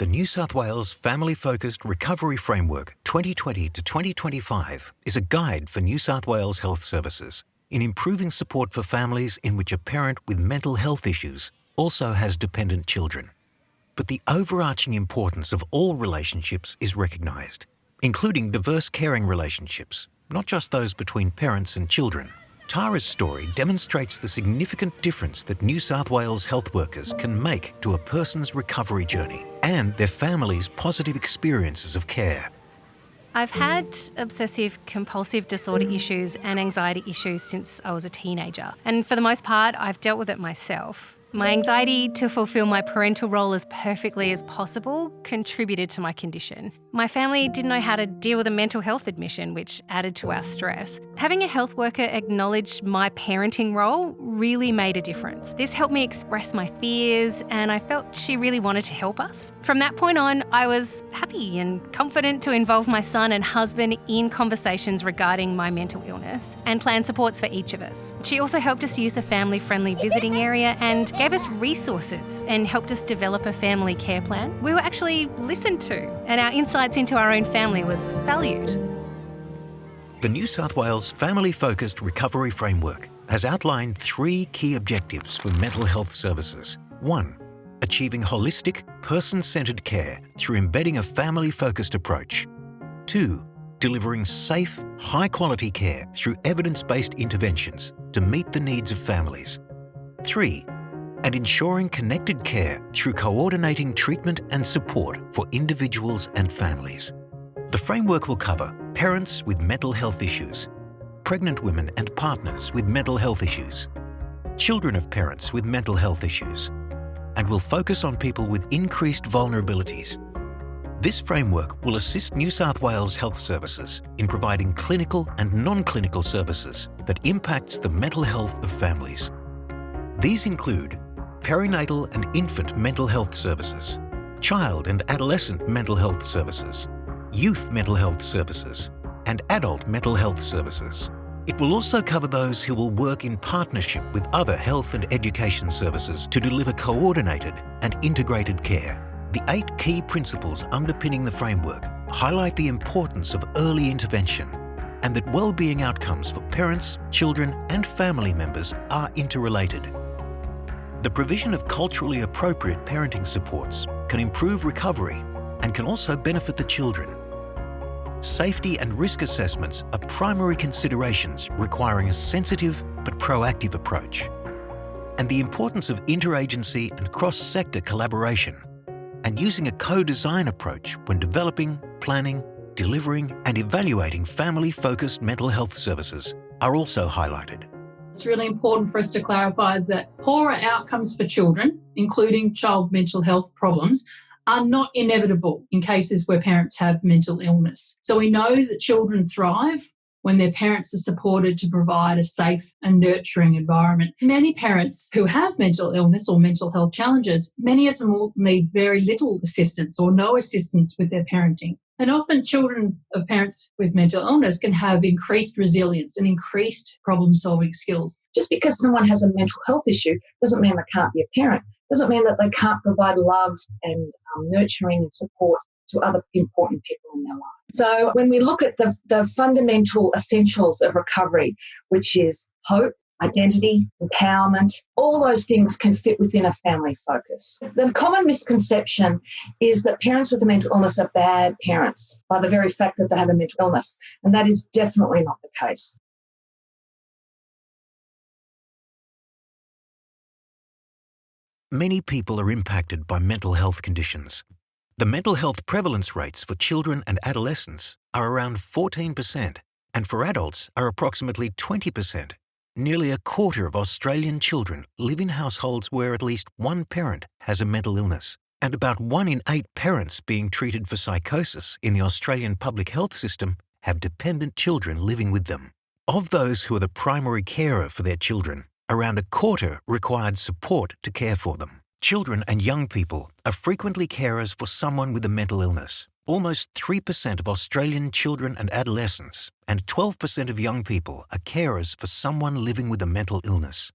The New South Wales Family-Focused Recovery Framework 2020 to 2025 is a guide for New South Wales Health Services in improving support for families in which a parent with mental health issues also has dependent children. But the overarching importance of all relationships is recognised, including diverse caring relationships, not just those between parents and children. Tara's story demonstrates the significant difference that New South Wales health workers can make to a person's recovery journey and their family's positive experiences of care. I've had obsessive-compulsive disorder issues and anxiety issues since I was a teenager. And for the most part, I've dealt with it myself. My anxiety to fulfil my parental role as perfectly as possible contributed to my condition. My family didn't know how to deal with a mental health admission, which added to our stress. Having a health worker acknowledge my parenting role really made a difference. This helped me express my fears, and I felt she really wanted to help us. From that point on, I was happy and confident to involve my son and husband in conversations regarding my mental illness and plan supports for each of us. She also helped us use a family-friendly visiting area and gave us resources and helped us develop a family care plan. We were actually listened to, and our insights into our own family was valued. The New South Wales Family-Focused Recovery Framework has outlined 3 key objectives for mental health services. 1. Achieving holistic, person-centred care through embedding a family-focused approach. 2. Delivering safe, high-quality care through evidence-based interventions to meet the needs of families. 3. And ensuring connected care through coordinating treatment and support for individuals and families. The framework will cover parents with mental health issues, pregnant women and partners with mental health issues, children of parents with mental health issues, and will focus on people with increased vulnerabilities. This framework will assist New South Wales Health Services in providing clinical and non-clinical services that impacts the mental health of families. These include Perinatal and Infant Mental Health Services, Child and Adolescent Mental Health Services, Youth Mental Health Services, and Adult Mental Health Services. It will also cover those who will work in partnership with other health and education services to deliver coordinated and integrated care. The 8 key principles underpinning the framework highlight the importance of early intervention and that well-being outcomes for parents, children, and family members are interrelated. The provision of culturally appropriate parenting supports can improve recovery and can also benefit the children. Safety and risk assessments are primary considerations requiring a sensitive but proactive approach. And the importance of interagency and cross-sector collaboration and using a co-design approach when developing, planning, delivering and evaluating family-focused mental health services are also highlighted. It's really important for us to clarify that poorer outcomes for children, including child mental health problems, are not inevitable in cases where parents have mental illness. So we know that children thrive when their parents are supported to provide a safe and nurturing environment. Many parents who have mental illness or mental health challenges, many of them will need very little assistance or no assistance with their parenting. And often children of parents with mental illness can have increased resilience and increased problem-solving skills. Just because someone has a mental health issue doesn't mean they can't be a parent, doesn't mean that they can't provide love and nurturing and support to other important people in their life. So when we look at the fundamental essentials of recovery, which is hope, identity, empowerment, all those things can fit within a family focus. The common misconception is that parents with a mental illness are bad parents by the very fact that they have a mental illness, and that is definitely not the case. Many people are impacted by mental health conditions. The mental health prevalence rates for children and adolescents are around 14%, and for adults are approximately 20%. Nearly a quarter of Australian children live in households where at least one parent has a mental illness, and about 1 in 8 parents being treated for psychosis in the Australian public health system have dependent children living with them. Of those who are the primary carer for their children, around a quarter required support to care for them. Children and young people are frequently carers for someone with a mental illness. Almost 3% of Australian children and adolescents and 12% of young people are carers for someone living with a mental illness.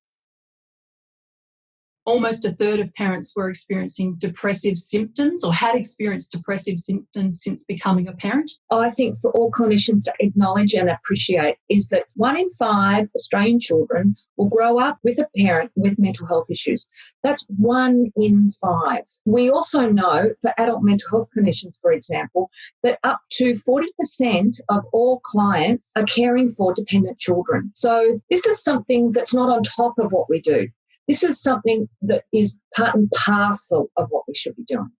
almost a third of parents were experiencing depressive symptoms or had experienced depressive symptoms since becoming a parent. I think for all clinicians to acknowledge and appreciate is that 1 in 5 Australian children will grow up with a parent with mental health issues. That's 1 in 5. We also know for adult mental health clinicians, for example, that up to 40% of all clients are caring for dependent children. So this is something that's not on top of what we do. This is something that is part and parcel of what we should be doing.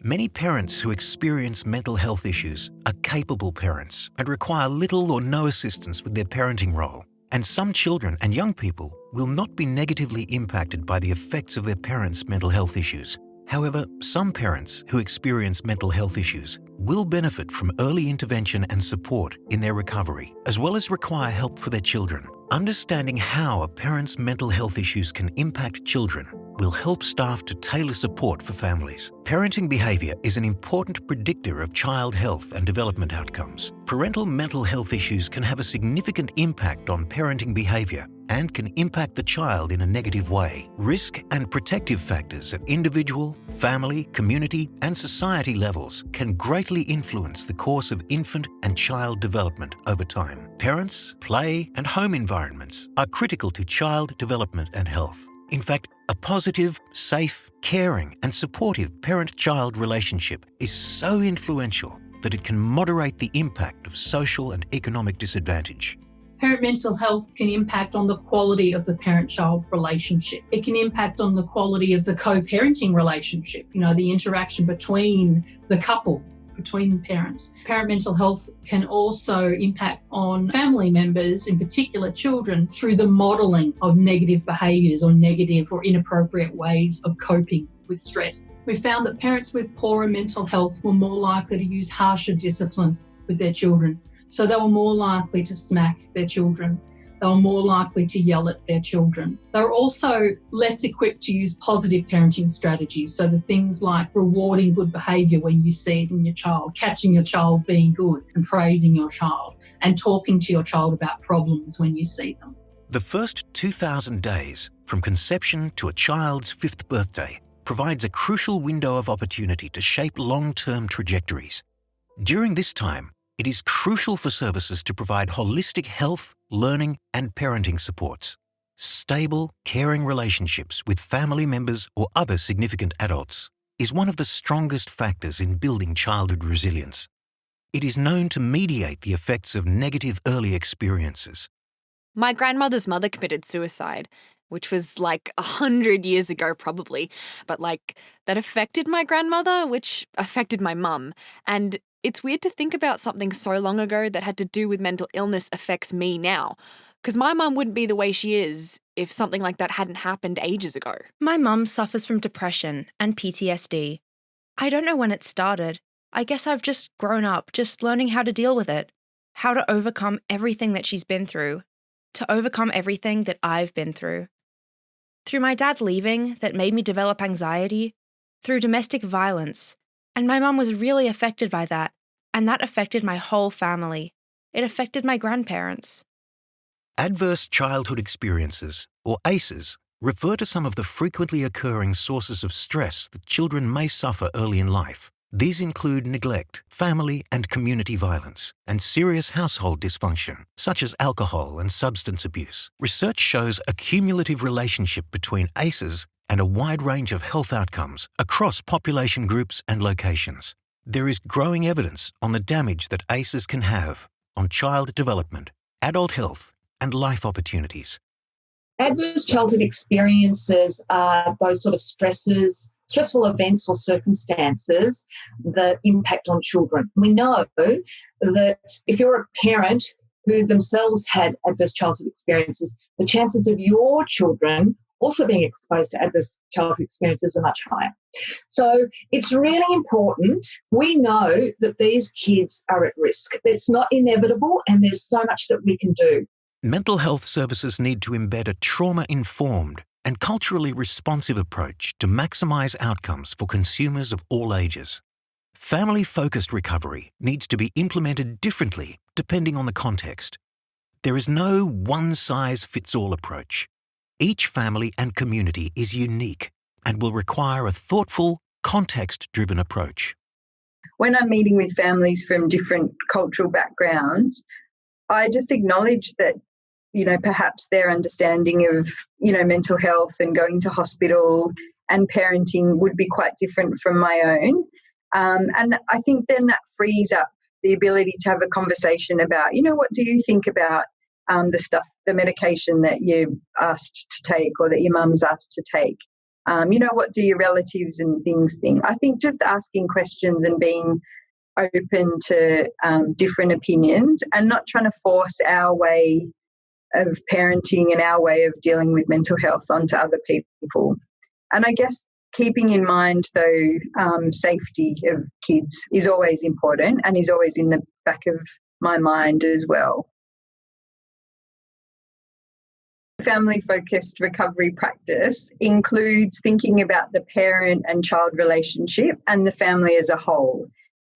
Many parents who experience mental health issues are capable parents and require little or no assistance with their parenting role. And some children and young people will not be negatively impacted by the effects of their parents' mental health issues. However, some parents who experience mental health issues will benefit from early intervention and support in their recovery, as well as require help for their children. Understanding how a parent's mental health issues can impact children will help staff to tailor support for families. Parenting behaviour is an important predictor of child health and development outcomes. Parental mental health issues can have a significant impact on parenting behaviour and can impact the child in a negative way. Risk and protective factors at individual, family, community and society levels can greatly influence the course of infant and child development over time. Parents, play and home environments are critical to child development and health. In fact, a positive, safe, caring and supportive parent-child relationship is so influential that it can moderate the impact of social and economic disadvantage. Parent mental health can impact on the quality of the parent-child relationship. It can impact on the quality of the co-parenting relationship, the interaction between the couple, between parents. Parent mental health can also impact on family members, in particular children, through the modelling of negative behaviours or negative or inappropriate ways of coping with stress. We found that parents with poorer mental health were more likely to use harsher discipline with their children. So they were more likely to smack their children. They were more likely to yell at their children. They were also less equipped to use positive parenting strategies. So the things like rewarding good behaviour when you see it in your child, catching your child being good and praising your child, and talking to your child about problems when you see them. The first 2,000 days from conception to a child's 5th birthday provides a crucial window of opportunity to shape long-term trajectories. During this time, it is crucial for services to provide holistic health, learning and parenting supports. Stable, caring relationships with family members or other significant adults is one of the strongest factors in building childhood resilience. It is known to mediate the effects of negative early experiences. My grandmother's mother committed suicide, which was 100 years ago probably, but that affected my grandmother, which affected my mum. And it's weird to think about something so long ago that had to do with mental illness affects me now, because my mum wouldn't be the way she is if something like that hadn't happened ages ago. My mum suffers from depression and PTSD. I don't know when it started. I guess I've just grown up just learning how to deal with it, how to overcome everything that she's been through, to overcome everything that I've been through. Through my dad leaving that made me develop anxiety, through domestic violence, and my mum was really affected by that, and that affected my whole family. It affected my grandparents. Adverse childhood experiences, or ACEs, refer to some of the frequently occurring sources of stress that children may suffer early in life. These include neglect, family and community violence, and serious household dysfunction, such as alcohol and substance abuse. Research shows a cumulative relationship between ACEs and a wide range of health outcomes across population groups and locations. There is growing evidence on the damage that ACEs can have on child development, adult health, and life opportunities. Adverse childhood experiences are those sort of stressful events or circumstances that impact on children. We know that if you're a parent who themselves had adverse childhood experiences, the chances of your children also being exposed to adverse childhood experiences are much higher. So it's really important. We know that these kids are at risk. It's not inevitable and there's so much that we can do. Mental health services need to embed a trauma-informed and culturally responsive approach to maximise outcomes for consumers of all ages. Family-focused recovery needs to be implemented differently depending on the context. There is no one-size-fits-all approach. Each family and community is unique and will require a thoughtful, context-driven approach. When I'm meeting with families from different cultural backgrounds, I just acknowledge that, perhaps their understanding of, mental health and going to hospital and parenting would be quite different from my own. And I think then that frees up the ability to have a conversation about, what do you think about the medication that you're asked to take or that your mum's asked to take? What do your relatives and things think? I think just asking questions and being open to different opinions and not trying to force our way of parenting and our way of dealing with mental health onto other people. And I guess keeping in mind, though, safety of kids is always important and is always in the back of my mind as well. Family-focused recovery practice includes thinking about the parent and child relationship and the family as a whole.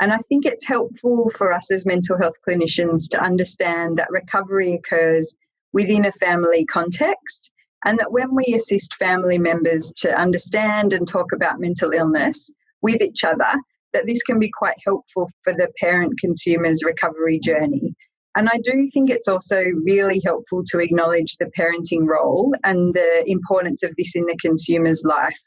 And I think it's helpful for us as mental health clinicians to understand that recovery occurs within a family context, and that when we assist family members to understand and talk about mental illness with each other, that this can be quite helpful for the parent consumer's recovery journey. And I do think it's also really helpful to acknowledge the parenting role and the importance of this in the consumer's life.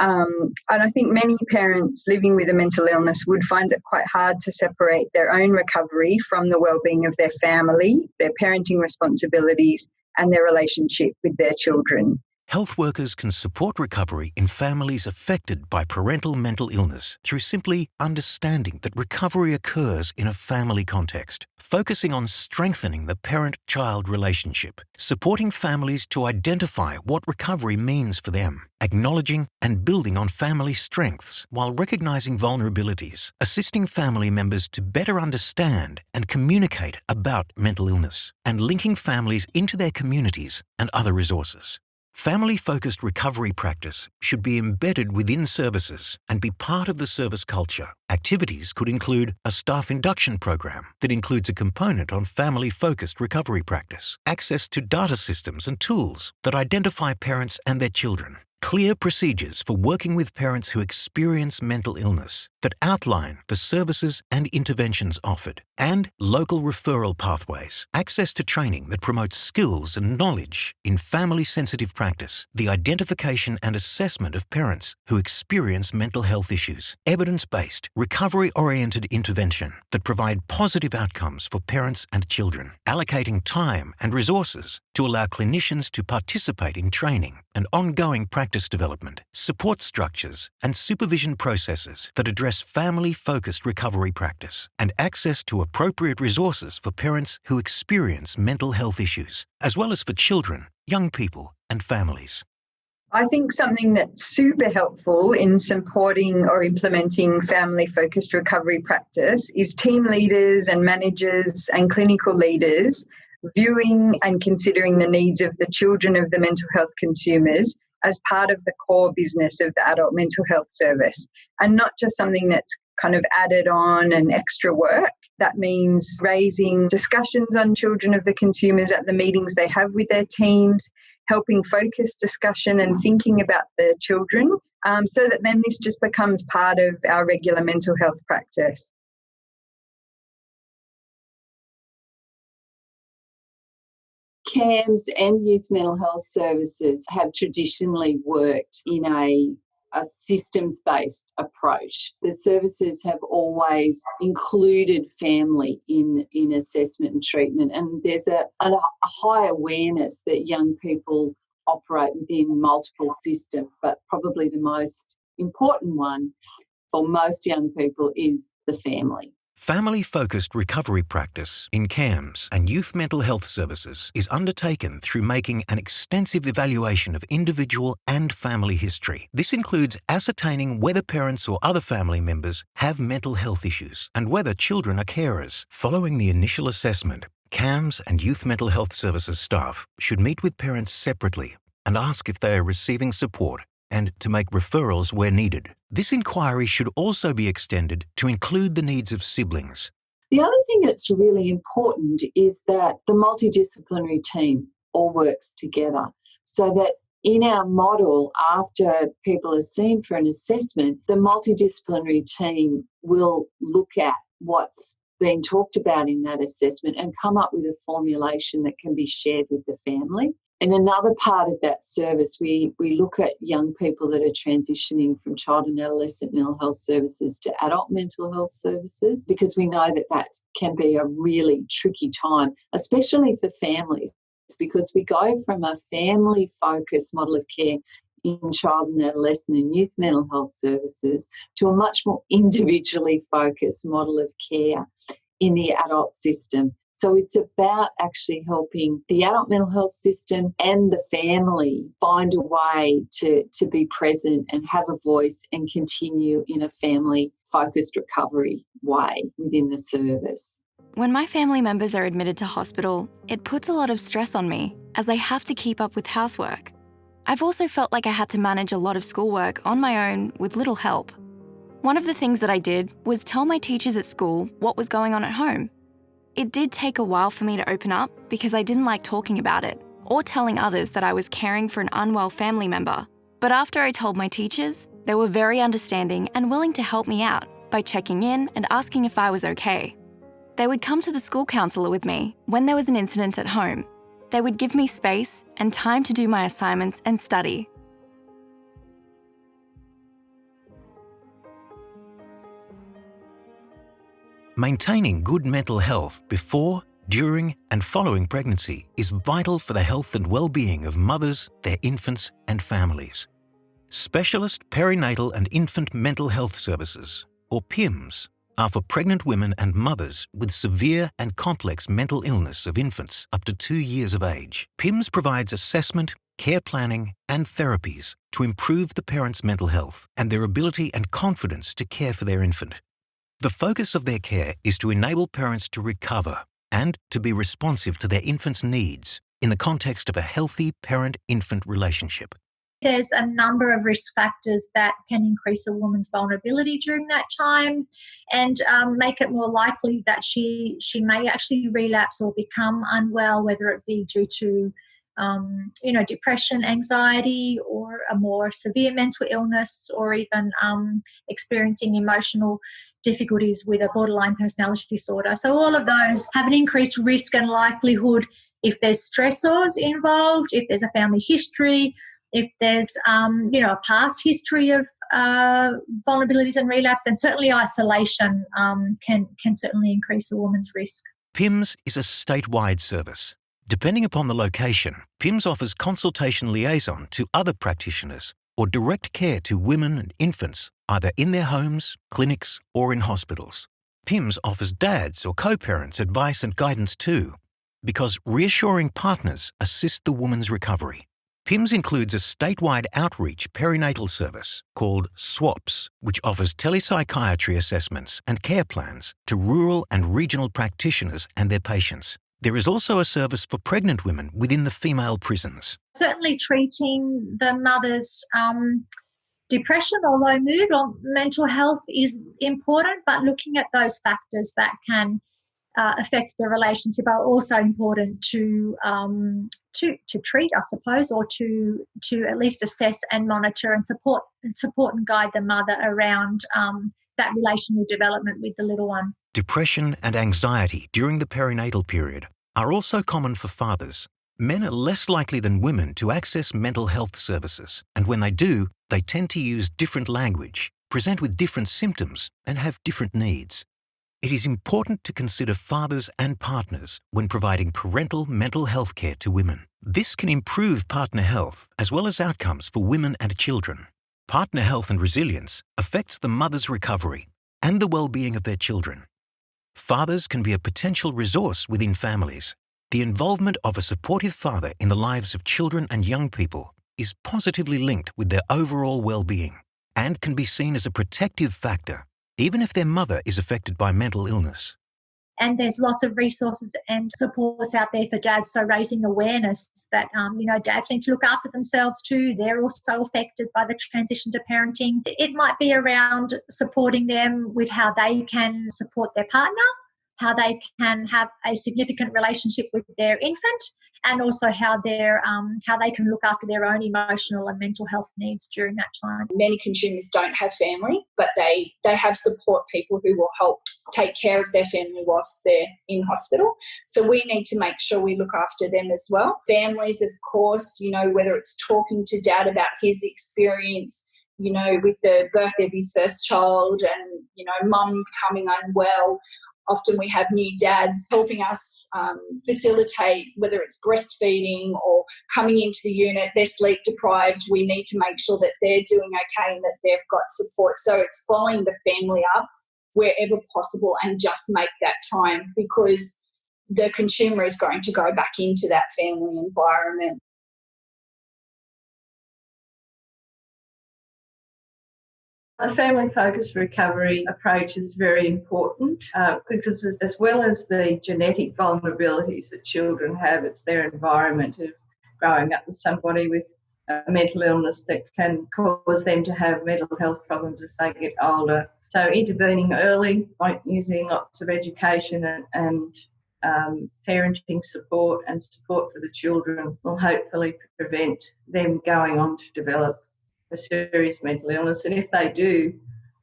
And I think many parents living with a mental illness would find it quite hard to separate their own recovery from the well-being of their family, their parenting responsibilities, and their relationship with their children. Health workers can support recovery in families affected by parental mental illness through simply understanding that recovery occurs in a family context, focusing on strengthening the parent-child relationship, supporting families to identify what recovery means for them, acknowledging and building on family strengths while recognizing vulnerabilities, assisting family members to better understand and communicate about mental illness, and linking families into their communities and other resources. Family-focused recovery practice should be embedded within services and be part of the service culture. Activities could include a staff induction program that includes a component on family-focused recovery practice, access to data systems and tools that identify parents and their children, clear procedures for working with parents who experience mental illness that outline the services and interventions offered, and local referral pathways, access to training that promotes skills and knowledge in family-sensitive practice, the identification and assessment of parents who experience mental health issues, evidence-based, recovery-oriented intervention that provide positive outcomes for parents and children, allocating time and resources to allow clinicians to participate in training and ongoing practice development, support structures and supervision processes that address family-focused recovery practice, and access to appropriate resources for parents who experience mental health issues, as well as for children, young people and families. I think something that's super helpful in supporting or implementing family-focused recovery practice is team leaders and managers and clinical leaders viewing and considering the needs of the children of the mental health consumers as part of the core business of the adult mental health service, and not just something that's kind of added on and extra work. That means raising discussions on children of the consumers at the meetings they have with their teams, helping focus discussion and thinking about the children, so that then this just becomes part of our regular mental health practice. CAMS and youth mental health services have traditionally worked in a systems-based approach. The services have always included family in assessment and treatment, and there's a high awareness that young people operate within multiple systems, but probably the most important one for most young people is the family. Family-focused recovery practice in CAMS and youth mental health services is undertaken through making an extensive evaluation of individual and family history. This includes ascertaining whether parents or other family members have mental health issues and whether children are carers. Following the initial assessment, CAMS and youth mental health services staff should meet with parents separately and ask if they are receiving support and to make referrals where needed. This inquiry should also be extended to include the needs of siblings. The other thing that's really important is that the multidisciplinary team all works together, so that in our model, after people are seen for an assessment, the multidisciplinary team will look at what's been talked about in that assessment and come up with a formulation that can be shared with the family. In another part of that service, we look at young people that are transitioning from child and adolescent mental health services to adult mental health services, because we know that that can be a really tricky time, especially for families, because we go from a family-focused model of care in child and adolescent and youth mental health services to a much more individually focused model of care in the adult system. So it's about actually helping the adult mental health system and the family find a way to be present and have a voice and continue in a family-focused recovery way within the service. When my family members are admitted to hospital, it puts a lot of stress on me as I have to keep up with housework. I've also felt like I had to manage a lot of schoolwork on my own with little help. One of the things that I did was tell my teachers at school what was going on at home. It did take a while for me to open up because I didn't like talking about it or telling others that I was caring for an unwell family member. But after I told my teachers, they were very understanding and willing to help me out by checking in and asking if I was okay. They would come to the school counsellor with me when there was an incident at home. They would give me space and time to do my assignments and study. Maintaining good mental health before, during and following pregnancy is vital for the health and well-being of mothers, their infants and families. Specialist Perinatal and Infant Mental Health Services, or PIMS, are for pregnant women and mothers with severe and complex mental illness of infants up to 2 years of age. PIMS provides assessment, care planning and therapies to improve the parent's mental health and their ability and confidence to care for their infant. The focus of their care is to enable parents to recover and to be responsive to their infant's needs in the context of a healthy parent-infant relationship. There's a number of risk factors that can increase a woman's vulnerability during that time and make it more likely that she may actually relapse or become unwell, whether it be due to depression, anxiety, or a more severe mental illness, or even experiencing emotional difficulties with a borderline personality disorder. So all of those have an increased risk and likelihood if there's stressors involved, if there's a family history, if there's a past history of vulnerabilities and relapse, and certainly isolation can certainly increase a woman's risk. PIMS is a statewide service. Depending upon the location, PIMS offers consultation liaison to other practitioners or direct care to women and infants, either in their homes, clinics, or in hospitals. PIMS offers dads or co-parents advice and guidance too, because reassuring partners assist the woman's recovery. PIMS includes a statewide outreach perinatal service called SWAPS, which offers telepsychiatry assessments and care plans to rural and regional practitioners and their patients. There is also a service for pregnant women within the female prisons. Certainly treating the mother's depression or low mood or mental health is important, but looking at those factors that can affect the relationship are also important to treat, I suppose, or to at least assess and monitor and support and guide the mother around that relational development with the little one. Depression and anxiety during the perinatal period are also common for fathers. Men are less likely than women to access mental health services, and when they do, they tend to use different language, present with different symptoms, and have different needs. It is important to consider fathers and partners when providing parental mental health care to women. This can improve partner health as well as outcomes for women and children. Partner health and resilience affects the mother's recovery and the well-being of their children. Fathers can be a potential resource within families. The involvement of a supportive father in the lives of children and young people is positively linked with their overall well-being and can be seen as a protective factor, even if their mother is affected by mental illness. And there's lots of resources and supports out there for dads, so raising awareness that, dads need to look after themselves too. They're also affected by the transition to parenting. It might be around supporting them with how they can support their partner how they can have a significant relationship with their infant, and also how they can look after their own emotional and mental health needs during that time. Many consumers don't have family, but they have support people who will help take care of their family whilst they're in hospital. So we need to make sure we look after them as well. Families, of course, whether it's talking to dad about his experience, with the birth of his first child and, mum becoming unwell. Often we have new dads helping us facilitate, whether it's breastfeeding or coming into the unit, they're sleep deprived. We need to make sure that they're doing okay and that they've got support. So it's following the family up wherever possible and just make that time, because the consumer is going to go back into that family environment. A family-focused recovery approach is very important because as well as the genetic vulnerabilities that children have, it's their environment of growing up with somebody with a mental illness that can cause them to have mental health problems as they get older. So intervening early, like using lots of education and parenting support and support for the children will hopefully prevent them going on to develop a serious mental illness, and if they do,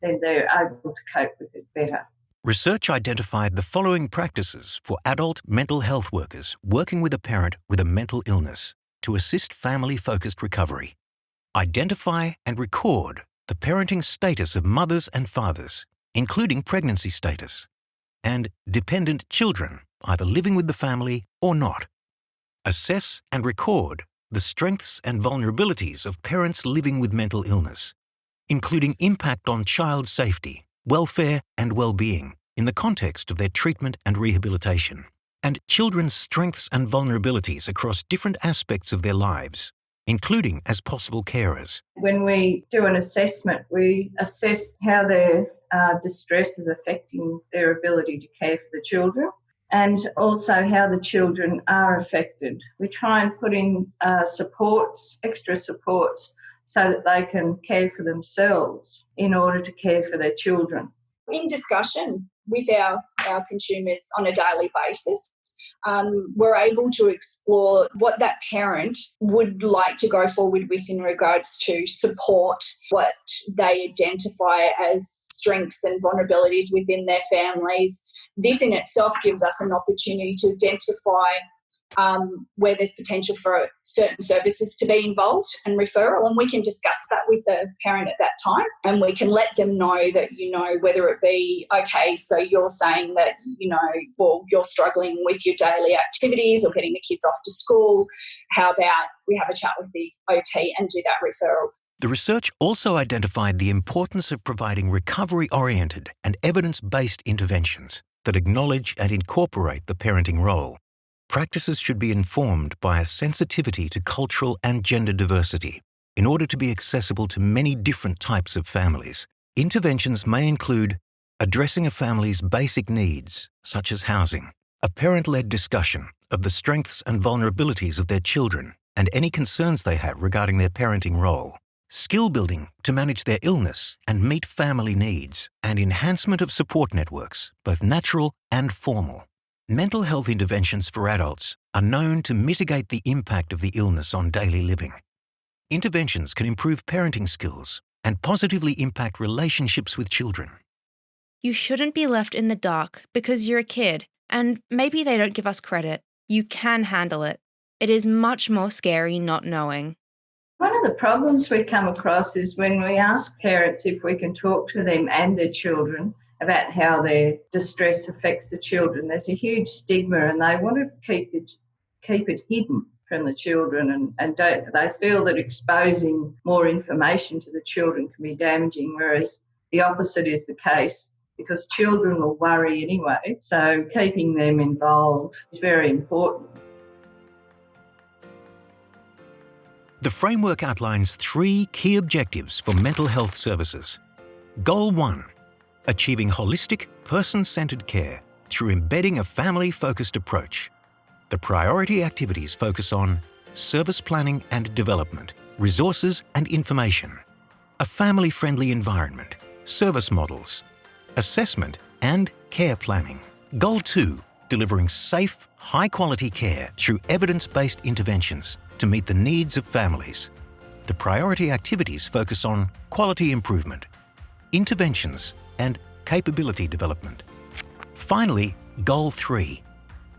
then they're able to cope with it better. Research identified the following practices for adult mental health workers working with a parent with a mental illness to assist family-focused recovery. Identify and record the parenting status of mothers and fathers, including pregnancy status, and dependent children, either living with the family or not. Assess and record the strengths and vulnerabilities of parents living with mental illness, including impact on child safety, welfare and well-being in the context of their treatment and rehabilitation, and children's strengths and vulnerabilities across different aspects of their lives, including as possible carers. When we do an assessment, we assess how their distress is affecting their ability to care for the children, and also how the children are affected. We try and put in extra supports, so that they can care for themselves in order to care for their children. In discussion with our consumers on a daily basis, we're able to explore what that parent would like to go forward with in regards to support, what they identify as strengths and vulnerabilities within their families. This in itself gives us an opportunity to identify where there's potential for certain services to be involved and referral, and we can discuss that with the parent at that time, and we can let them know that, whether it be, okay, so you're saying that, you're struggling with your daily activities or getting the kids off to school, how about we have a chat with the OT and do that referral. The research also identified the importance of providing recovery-oriented and evidence-based interventions that acknowledge and incorporate the parenting role. Practices should be informed by a sensitivity to cultural and gender diversity in order to be accessible to many different types of families. Interventions may include addressing a family's basic needs, such as housing, a parent-led discussion of the strengths and vulnerabilities of their children and any concerns they have regarding their parenting role, skill building to manage their illness and meet family needs, and enhancement of support networks, both natural and formal. Mental health interventions for adults are known to mitigate the impact of the illness on daily living. Interventions can improve parenting skills and positively impact relationships with children. You shouldn't be left in the dark because you're a kid, and maybe they don't give us credit. You can handle it. It is much more scary not knowing. One of the problems we come across is when we ask parents if we can talk to them and their children about how their distress affects the children. There's a huge stigma, and they want to keep it hidden from the children, and they feel that exposing more information to the children can be damaging, whereas the opposite is the case, because children will worry anyway. So keeping them involved is very important. The framework outlines 3 key objectives for mental health services. Goal 1. Achieving holistic, person-centered care through embedding a family-focused approach. The priority activities focus on service planning and development, resources and information, a family-friendly environment, service models, assessment and care planning. Goal 2, delivering safe, high-quality care through evidence-based interventions to meet the needs of families. The priority activities focus on quality improvement, interventions, and capability development. Finally, Goal 3,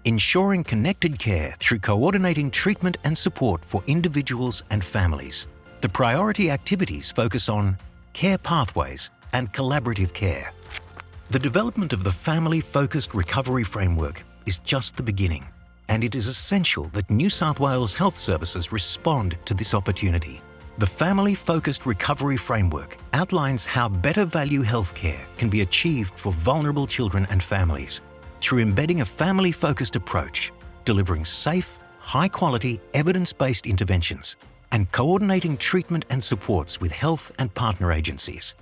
ensuring connected care through coordinating treatment and support for individuals and families. The priority activities focus on care pathways and collaborative care. The development of the family-focused recovery framework is just the beginning, and it is essential that New South Wales Health Services respond to this opportunity. The family-focused recovery framework outlines how better value healthcare can be achieved for vulnerable children and families through embedding a family-focused approach, delivering safe, high-quality, evidence-based interventions, and coordinating treatment and supports with health and partner agencies.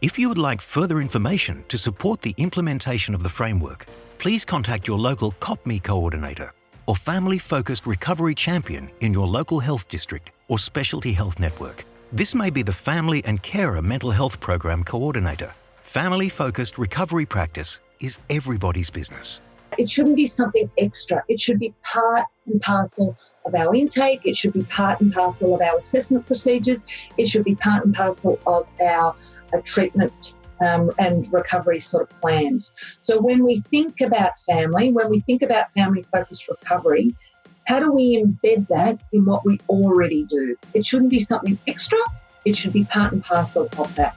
If you would like further information to support the implementation of the framework, please contact your local COPME coordinator or family-focused recovery champion in your local health district or specialty health network. This may be the Family and Carer Mental Health Program coordinator. Family-focused recovery practice is everybody's business. It shouldn't be something extra. It should be part and parcel of our intake. It should be part and parcel of our assessment procedures. It should be part and parcel of our treatment and recovery sort of plans. So when we think about family, when we think about family-focused recovery, how do we embed that in what we already do? It shouldn't be something extra. It should be part and parcel of that.